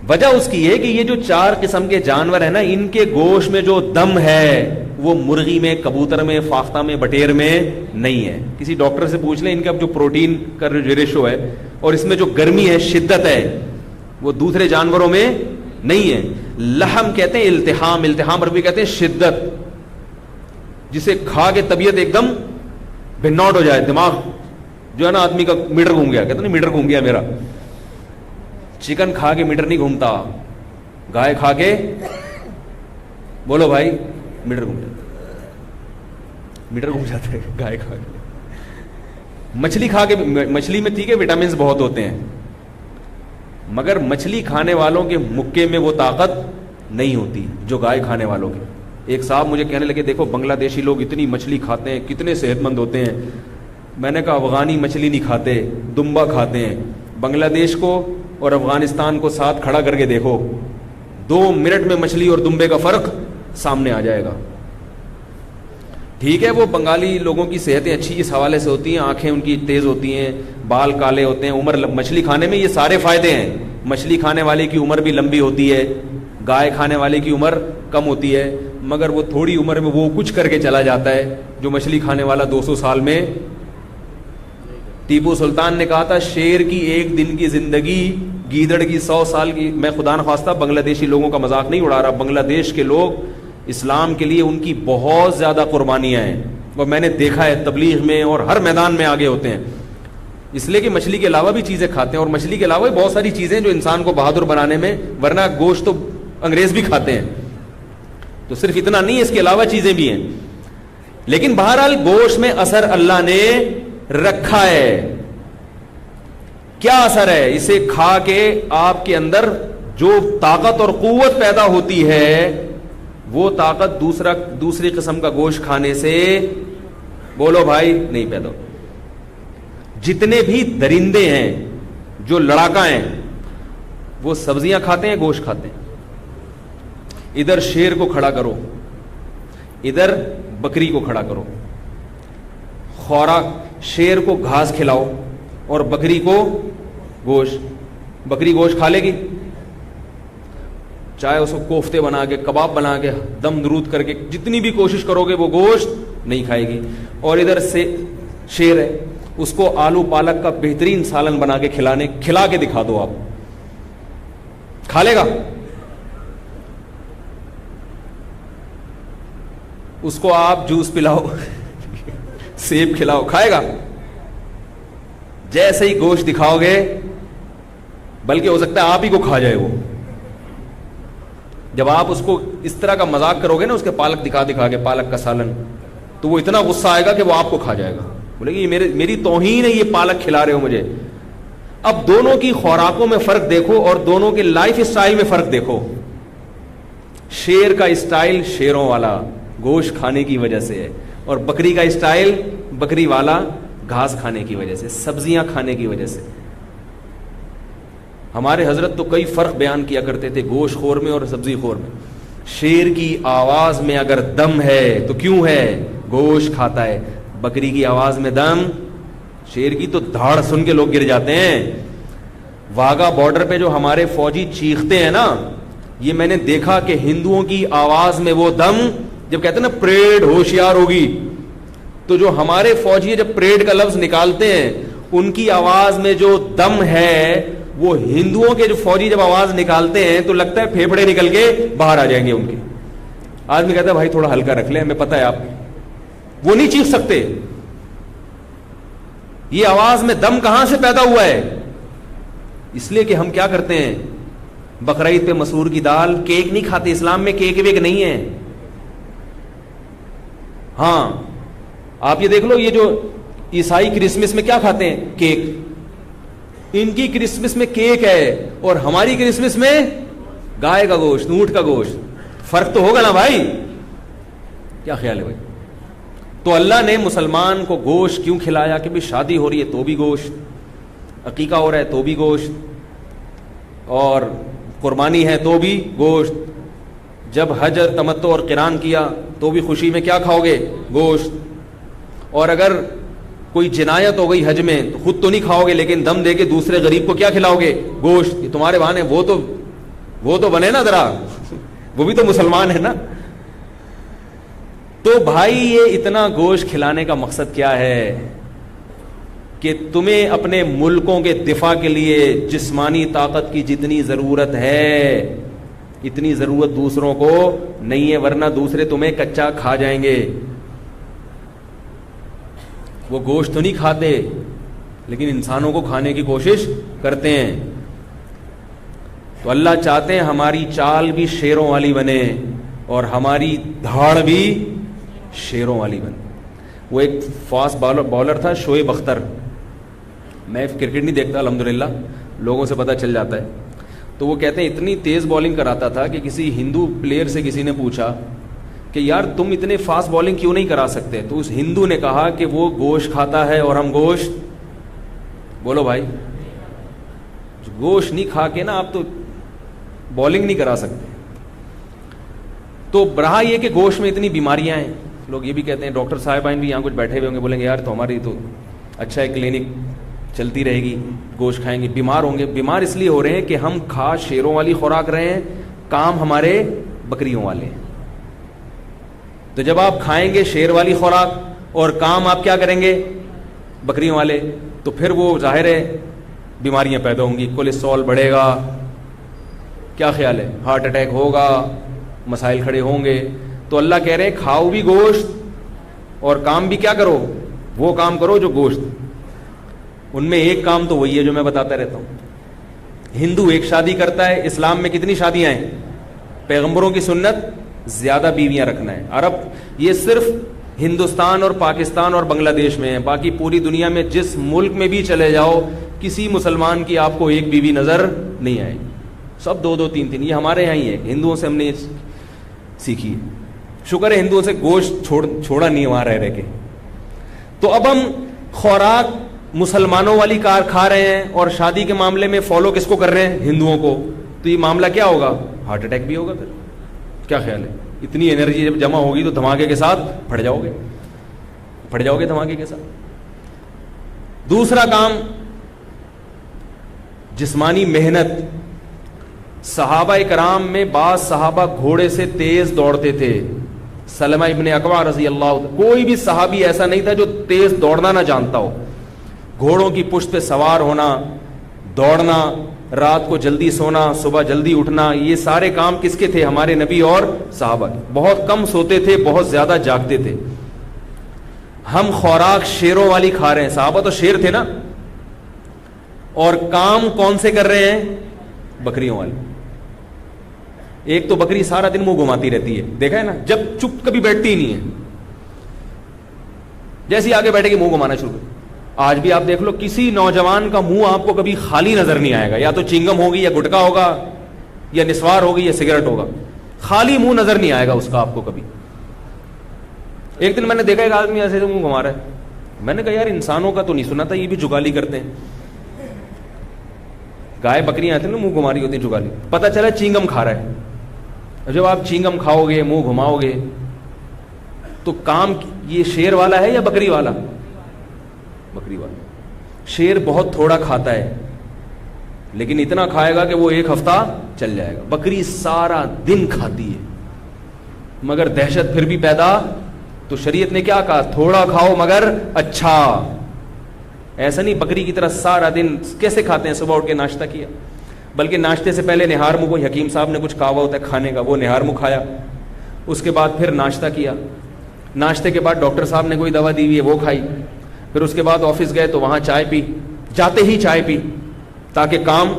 وجہ اس کی ہے کہ یہ جو 4 قسم کے جانور ہیں نا، ان کے گوشت میں جو دم ہے وہ مرغی میں، کبوتر میں، فاختہ میں، بٹیر میں نہیں ہے. کسی ڈاکٹر سے پوچھ لیں ان کا جو پروٹین کا ریشو ہے اور اس میں جو گرمی ہے، شدت ہے، وہ دوسرے جانوروں میں نہیں ہے. لحم کہتے ہیں التحام, التحام عربی کہتے ہیں شدت, جسے کھا کے طبیعت ایک دم بھناٹ ہو جائے, دماغ جو ہے نا آدمی کا میٹر گھوم گیا, کہتے ہیں میٹر گھوم گیا میرا. چکن کھا کے میٹر نہیں گھومتا, گائے کھا کے بولو بھائی میٹر گھوم جاتا, میٹر گھوم جاتا ہے گائے کھا کے. مچھلی کھا کے, مچھلی میں ٹھیک ہے وٹامنس بہت ہوتے ہیں, مگر مچھلی کھانے والوں کے مکے میں وہ طاقت نہیں ہوتی جو گائے کھانے والوں کے. ایک صاحب مجھے کہنے لگے دیکھو بنگلہ دیشی لوگ اتنی مچھلی کھاتے ہیں, کتنے صحت مند ہوتے ہیں. میں نے کہا افغانی مچھلی نہیں کھاتے, دمبا کھاتے ہیں. بنگلہ دیش کو اور افغانستان کو ساتھ کھڑا کر کے دیکھو, 2 منٹ میں مچھلی اور دمبے کا فرق سامنے آ جائے گا. ٹھیک ہے وہ بنگالی لوگوں کی صحتیں اچھی اس حوالے سے ہوتی ہیں, آنکھیں ان کی تیز ہوتی ہیں, بال کالے ہوتے ہیں, عمر مچھلی کھانے میں یہ سارے فائدے ہیں. مچھلی کھانے والے کی عمر بھی لمبی ہوتی ہے, گائے کھانے والے کی عمر کم ہوتی ہے, مگر وہ تھوڑی عمر میں وہ کچھ کر کے چلا جاتا ہے جو مچھلی کھانے والا 200 سال میں. ٹیپو سلطان نے کہا تھا شیر کی 1 دن کی زندگی گیدڑ کی 100 سال کی. میں خدا نخواستہ بنگلہ دیشی لوگوں کا مذاق نہیں اڑا رہا, بنگلہ دیش کے لوگ اسلام کے لیے ان کی بہت زیادہ قربانیاں ہیں, اور میں نے دیکھا ہے تبلیغ میں اور ہر میدان میں آگے ہوتے ہیں, اس لیے کہ مچھلی کے علاوہ بھی چیزیں کھاتے ہیں, اور مچھلی کے علاوہ بہت ساری چیزیں جو انسان کو بہادر بنانے میں, ورنہ گوشت تو انگریز بھی کھاتے ہیں, تو صرف اتنا نہیں ہے, اس کے علاوہ چیزیں بھی ہیں. لیکن بہرحال گوشت میں اثر اللہ نے رکھا ہے. کیا اثر ہے؟ اسے کھا کے آپ کے اندر جو طاقت اور قوت پیدا ہوتی ہے وہ طاقت دوسری قسم کا گوشت کھانے سے بولو بھائی نہیں پیدا ہو. جتنے بھی درندے ہیں جو لڑاکا ہیں وہ سبزیاں کھاتے ہیں, گوشت کھاتے ہیں. ادھر شیر کو کھڑا کرو, ادھر بکری کو کھڑا کرو, خوراک شیر کو گھاس کھلاؤ اور بکری کو گوشت. بکری گوشت کھا لے گی, چاہے اس کو کوفتے بنا کے, کباب بنا کے, دم درود کر کے جتنی بھی کوشش کرو گے وہ گوشت نہیں کھائے گی. اور ادھر سے شیر ہے, اس کو آلو پالک کا بہترین سالن بنا کے کھلا کے دکھا دو, آپ کھا لے گا؟ اس کو آپ جوس پلاؤ, سیب کھلاؤ, کھائے گا؟ جیسے ہی گوشت دکھاؤ گے بلکہ ہو سکتا ہے آپ ہی کو کھا جائے وہ. جب آپ اس کو اس طرح کا مذاق کرو گے نا, اس کے پالک دکھا کے پالک کا سالن, تو وہ اتنا غصہ آئے گا کہ وہ آپ کو کھا جائے گا, بولے گی میری توہین ہے, یہ پالک کھلا رہے ہو مجھے. اب دونوں کی خوراکوں میں فرق دیکھو اور دونوں کے لائف اسٹائل میں فرق دیکھو. شیر کا اسٹائل شیروں والا گوشت کھانے کی وجہ سے ہے, اور بکری کا اسٹائل بکری والا گھاس کھانے کی وجہ سے, سبزیاں کھانے کی وجہ سے. ہمارے حضرت تو کئی فرق بیان کیا کرتے تھے گوشت خور میں اور سبزی خور میں. شیر کی آواز میں اگر دم ہے تو کیوں ہے؟ گوشت کھاتا ہے. بکری کی آواز میں دم, شیر کی تو دھاڑ سن کے لوگ گر جاتے ہیں. واگا بارڈر پہ جو ہمارے فوجی چیختے ہیں نا, یہ میں نے دیکھا کہ ہندوؤں کی آواز میں وہ دم, جب کہتے ہیں نا پریڈ ہوشیار ہوگی, تو جو ہمارے فوجی جب پریڈ کا لفظ نکالتے ہیں ان کی آواز میں جو دم ہے, وہ ہندوؤں کے جو فوجی جب آواز نکالتے ہیں تو لگتا ہے پھیپھڑے نکل کے باہر آ جائیں گے ان کے. آدمی کہتا ہے بھائی تھوڑا ہلکا رکھ لیں, ہمیں پتہ ہے آپ, وہ نہیں چیخ سکتے. یہ آواز میں دم کہاں سے پیدا ہوا ہے؟ اس لیے کہ ہم کیا کرتے ہیں, بقرعید پہ مسور کی دال, کیک نہیں کھاتے. اسلام میں کیک ویک نہیں ہے. ہاں آپ یہ دیکھ لو, یہ جو عیسائی کرسمس میں کیا کھاتے ہیں, کیک. ان کی کرسمس میں کیک ہے اور ہماری کرسمس میں گائے کا گوشت, اونٹ کا گوشت. فرق تو ہوگا نا بھائی, کیا خیال ہے بھائی؟ تو اللہ نے مسلمان کو گوشت کیوں کھلایا کہ بھی شادی ہو رہی ہے تو بھی گوشت, عقیقہ ہو رہا ہے تو بھی گوشت, اور قربانی ہے تو بھی گوشت, جب حج تمتع اور قران کیا تو بھی خوشی میں کیا کھاؤ گے, گوشت. اور اگر کوئی جنایت ہو گئی حج میں تو خود تو نہیں کھاؤ گے, لیکن دم دے کے دوسرے غریب کو کیا کھلاؤ گے, گوشت. یہ تمہارے بہانے وہ تو بنے نا ذرا, وہ بھی تو مسلمان ہے نا. تو بھائی یہ اتنا گوشت کھلانے کا مقصد کیا ہے؟ کہ تمہیں اپنے ملکوں کے دفاع کے لیے جسمانی طاقت کی جتنی ضرورت ہے اتنی ضرورت دوسروں کو نہیں ہے، ورنہ دوسرے تمہیں کچا کھا جائیں گے. وہ گوشت تو نہیں کھاتے لیکن انسانوں کو کھانے کی کوشش کرتے ہیں. تو اللہ چاہتے ہیں ہماری چال بھی شیروں والی بنے اور ہماری دھاڑ بھی شیروں والی بنے. وہ ایک فاسٹ بالر تھا شعیب اختر. میں کرکٹ نہیں دیکھتا الحمدللہ، لوگوں سے پتہ چل جاتا ہے. تو وہ کہتے ہیں اتنی تیز بالنگ کراتا تھا کہ کسی ہندو پلیئر سے کسی نے پوچھا کہ یار تم اتنے فاسٹ بالنگ کیوں نہیں کرا سکتے؟ تو اس ہندو نے کہا کہ وہ گوشت کھاتا ہے اور ہم گوشت، بولو بھائی، گوشت نہیں کھا کے نا آپ تو بالنگ نہیں کرا سکتے. تو رہا یہ کہ گوشت میں اتنی بیماریاں ہیں. لوگ یہ بھی کہتے ہیں، ڈاکٹر صاحبان بھی یہاں کچھ بیٹھے ہوئے ہوں گے، بولیں گے یار تو ہماری تو اچھا ہے کلینک چلتی رہے گی، گوشت کھائیں گے بیمار ہوں گے. بیمار اس لیے ہو رہے ہیں کہ ہم کھا شیروں والی خوراک رہے ہیں، کام ہمارے بکریوں والے ہیں. تو جب آپ کھائیں گے شیر والی خوراک اور کام آپ کیا کریں گے بکریوں والے، تو پھر وہ ظاہر ہے بیماریاں پیدا ہوں گی، کولیسٹرول بڑھے گا، کیا خیال ہے، ہارٹ اٹیک ہوگا، مسائل کھڑے ہوں گے. تو اللہ کہہ رہے ہیں کھاؤ بھی گوشت اور کام بھی کیا کرو، وہ کام کرو جو گوشت. ان میں ایک کام تو وہی ہے جو میں بتاتا رہتا ہوں. ہندو ایک شادی کرتا ہے، اسلام میں کتنی شادیاں ہیں؟ پیغمبروں کی سنت زیادہ بیویاں رکھنا ہے. عرب یہ صرف ہندوستان اور پاکستان اور بنگلہ دیش میں ہے، باقی پوری دنیا میں جس ملک میں بھی چلے جاؤ کسی مسلمان کی آپ کو ایک بیوی نظر نہیں آئے گی، سب دو دو تین تین. یہ ہمارے یہاں ہی ہے، ہندوؤں سے ہم نے سیکھی ہے. شکر ہے ہندوؤں سے گوشت چھوڑا نہیں وہاں رہ کے. تو اب ہم خوراک مسلمانوں والی کار کھا رہے ہیں اور شادی کے معاملے میں فالو کس کو کر رہے ہیں؟ ہندوؤں کو. تو یہ معاملہ کیا ہوگا؟ ہارٹ اٹیک بھی ہوگا. پھر کیا خیال ہے؟ اتنی انرجی جب جمع ہوگی تو دھماکے کے ساتھ پھٹ جاؤ گے دھماکے کے ساتھ. دوسرا کام جسمانی محنت. صحابہ کرام میں بعض صحابہ گھوڑے سے تیز دوڑتے تھے. سلمہ ابن اکوع رضی اللہ عنہ، کوئی بھی صحابی ایسا نہیں تھا جو تیز دوڑنا نہ جانتا ہو. گھوڑوں کی پشت پہ سوار ہونا، دوڑنا، رات کو جلدی سونا، صبح جلدی اٹھنا، یہ سارے کام کس کے تھے؟ ہمارے نبی اور صحابہ کے. بہت کم سوتے تھے، بہت زیادہ جاگتے تھے. ہم خوراک شیروں والی کھا رہے ہیں. صحابہ تو شیر تھے نا، اور کام کون سے کر رہے ہیں؟ بکریوں والے. ایک تو بکری سارا دن منہ گھماتی رہتی ہے، دیکھا ہے نا، جب چپ کبھی بیٹھتی ہی نہیں ہے، جیسے آگے بیٹھے گی منہ گھمانا شروع. آج بھی آپ دیکھ لو کسی نوجوان کا منہ آپ کو کبھی خالی نظر نہیں آئے گا، یا تو چنگم ہوگی یا گٹکا ہوگا یا نسوار ہوگی یا سگریٹ ہوگا، خالی منہ نظر نہیں آئے گا اس کا آپ کو کبھی. ایک دن میں نے دیکھا ایک آدمی ایسے منہ گھما رہا ہے. میں نے کہا یار انسانوں کا تو نہیں سنا تھا، یہ بھی جگالی کرتے ہیں. گائے بکریاں آتی ہیں نا منہ گھما رہی ہوتی ہیں، جگالی. پتہ چلا چنگم کھا رہا ہے. جب آپ چنگم کھاؤ گے، منہ گھماؤ گے، تو کام یہ شیر والا ہے یا بکری والا؟ بکری والا. شیر بہت تھوڑا کھاتا ہے لیکن اتنا کھائے گا کہ وہ ایک ہفتہ چل جائے گا. بکری سارا دن کھاتی ہے مگر دہشت پھر بھی پیدا. تو شریعت نے کیا کہا؟ تھوڑا کھاؤ مگر اچھا. ایسا نہیں بکری کی طرح سارا دن. کیسے کھاتے ہیں؟ صبح اٹھ کے ناشتہ کیا، بلکہ ناشتے سے پہلے نہار منہ. کوئی حکیم صاحب نے کچھ کہا ہوا ہوتا ہے کھانے کا، وہ نہار منہ کھایا، اس کے بعد پھر ناشتہ کیا. ناشتے کے بعد ڈاکٹر صاحب نے کوئی دوا دی ہوئی ہے وہ کھائی. پھر اس کے بعد آفس گئے تو وہاں چائے پی، جاتے ہی چائے پی تاکہ کام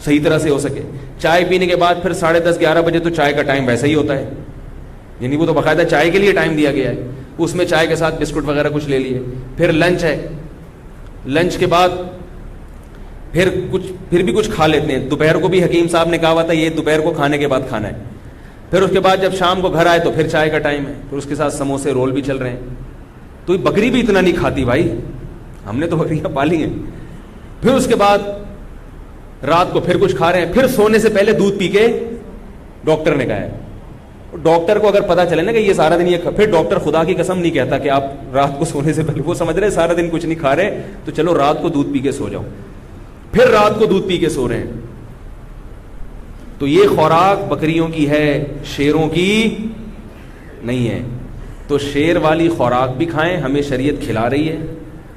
صحیح طرح سے ہو سکے. چائے پینے کے بعد پھر 10:30 11 بجے تو چائے کا ٹائم ویسا ہی ہوتا ہے، یعنی وہ تو باقاعدہ چائے کے لیے ٹائم دیا گیا ہے. اس میں چائے کے ساتھ بسکٹ وغیرہ کچھ لے لیے. پھر لنچ ہے، لنچ کے بعد پھر بھی کچھ کھا لیتے ہیں. دوپہر کو بھی حکیم صاحب نے کہا ہوا تھا یہ دوپہر کو کھانے کے بعد کھانا ہے. پھر اس کے بعد جب شام کو گھر آئے تو پھر چائے کا ٹائم ہے، پھر اس کے ساتھ سموسے رول بھی چل رہے ہیں. تو بکری بھی اتنا نہیں کھاتی بھائی، ہم نے تو بکریاں پالی ہیں. پھر اس کے بعد رات کو پھر کچھ کھا رہے ہیں. پھر سونے سے پہلے دودھ پی کے ڈاکٹر نے کہا ہے. ڈاکٹر کو اگر پتا چلے نا کہ یہ سارا دن یہ پھر ڈاکٹر خدا کی قسم نہیں کہتا کہ آپ رات کو سونے سے پہلے، وہ سمجھ رہے سارا دن کچھ نہیں کھا رہے تو چلو رات کو دودھ پی کے سو جاؤ. پھر رات کو دودھ پی کے سو رہے ہیں. تو یہ خوراک بکریوں کی ہے، شیروں کی نہیں ہے. تو شیر والی خوراک بھی کھائیں، ہمیں شریعت کھلا رہی ہے،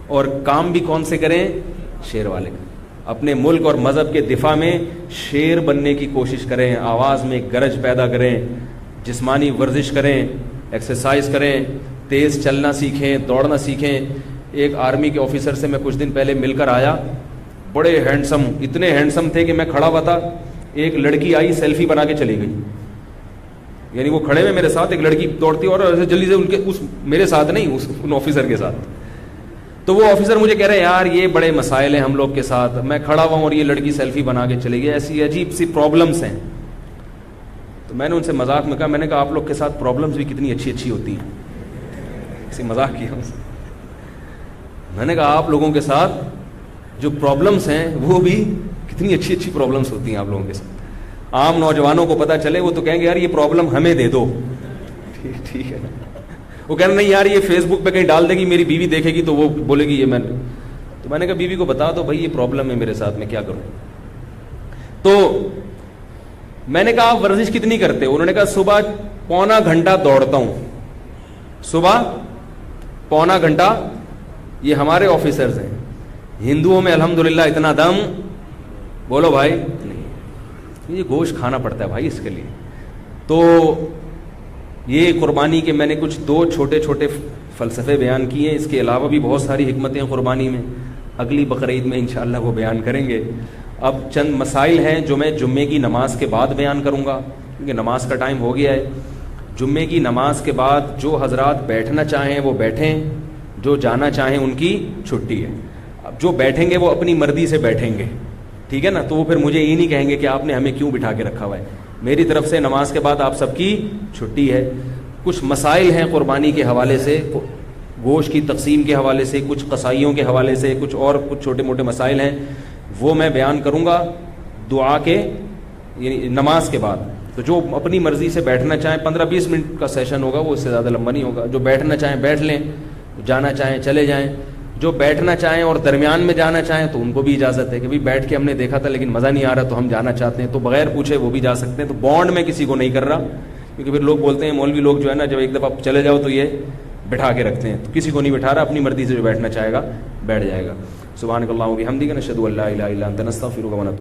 اور کام بھی کون سے کریں؟ شیر والے. اپنے ملک اور مذہب کے دفاع میں شیر بننے کی کوشش کریں, آواز میں گرج پیدا کریں, جسمانی ورزش کریں, ایکسرسائز کریں, تیز چلنا سیکھیں, دوڑنا سیکھیں. ایک آرمی کے آفیسر سے میں کچھ دن پہلے مل کر آیا, بڑے ہینڈسم, اتنے ہینڈسم تھے کہ میں کھڑا ہوا تھا, ایک لڑکی آئی سیلفی بنا کے چلی گئی. یعنی وہ کھڑے میں میرے ساتھ, ایک لڑکی دوڑتی اور ایسے جلدی سے ان کے میرے ساتھ نہیں, ان آفیسر کے ساتھ. تو وہ آفیسر مجھے کہہ رہے ہیں یار یہ بڑے مسائل ہیں ہم لوگ کے ساتھ, میں کھڑا ہوا ہوں اور یہ لڑکی سیلفی بنا کے چلی گئی, ایسی عجیب سی پرابلمس ہیں. تو میں نے ان سے مذاق میں کہا, میں نے کہا آپ لوگ کے ساتھ پرابلمس بھی کتنی اچھی اچھی ہوتی ہیں. اسی مذاق کیا میں نے کہا آپ لوگوں کے ساتھ جو پرابلمس ہیں وہ بھی کتنی اچھی اچھی پرابلمس ہوتی ہیں آپ لوگوں کے ساتھ. عام نوجوانوں کو پتہ چلے وہ تو کہیں گے یار یہ پرابلم ہمیں دے دو, ٹھیک ہے. وہ کہہ رہے نہیں یار یہ فیس بک پہ کہیں ڈال دے گی, میری بیوی دیکھے گی تو وہ بولے گی یہ میں نے. تو میں نے کہا بیوی کو بتا دو بھائی یہ پرابلم ہے میرے ساتھ, میں کیا کروں. تو میں نے کہا آپ ورزش کتنی کرتے ہو؟ انہوں نے کہا صبح 1.25 گھنٹہ دوڑتا ہوں, صبح 1.25 گھنٹہ. یہ ہمارے آفیسرز ہیں. ہندوؤں میں الحمدللہ اتنا دم بولو بھائی نہیں, یہ گوشت کھانا پڑتا ہے بھائی اس کے لیے. تو یہ قربانی کے میں نے کچھ 2 چھوٹے چھوٹے فلسفے بیان کیے ہیں, اس کے علاوہ بھی بہت ساری حکمتیں ہیں قربانی میں, اگلی بقرعید میں انشاءاللہ وہ بیان کریں گے. اب چند مسائل ہیں جو میں جمعے کی نماز کے بعد بیان کروں گا, کیونکہ نماز کا ٹائم ہو گیا ہے. جمعے کی نماز کے بعد جو حضرات بیٹھنا چاہیں وہ بیٹھیں, جو جانا چاہیں ان کی چھٹی ہے. اب جو بیٹھیں گے وہ اپنی مرضی سے بیٹھیں گے, ٹھیک ہے نا. تو وہ پھر مجھے یہ نہیں کہیں گے کہ آپ نے ہمیں کیوں بٹھا کے رکھا ہوا ہے. میری طرف سے نماز کے بعد آپ سب کی چھٹی ہے. کچھ مسائل ہیں قربانی کے حوالے سے, گوشت کی تقسیم کے حوالے سے, کچھ قصائیوں کے حوالے سے, کچھ چھوٹے موٹے مسائل ہیں, وہ میں بیان کروں گا دعا کے یعنی نماز کے بعد. تو جو اپنی مرضی سے بیٹھنا چاہیں 15-20 منٹ کا سیشن ہوگا, وہ اس سے زیادہ لمبا نہیں ہوگا. جو بیٹھنا چاہیں بیٹھ لیں, جانا چاہیں چلے جائیں. جو بیٹھنا چاہیں اور درمیان میں جانا چاہیں تو ان کو بھی اجازت ہے کہ بھائی بیٹھ کے ہم نے دیکھا تھا لیکن مزہ نہیں آ رہا تو ہم جانا چاہتے ہیں, تو بغیر پوچھے وہ بھی جا سکتے ہیں. تو بانڈ میں کسی کو نہیں کر رہا, کیونکہ پھر لوگ بولتے ہیں مولوی لوگ جو ہے نا جب ایک دفعہ چلے جاؤ تو یہ بٹھا کے رکھتے ہیں. تو کسی کو نہیں بٹھا رہا, اپنی مرضی سے جو بیٹھنا چاہے گا بیٹھ جائے گا. سبحانک اللہم و بحمدک نشہد ان لا الہ الا انت نستغفرک و نتوب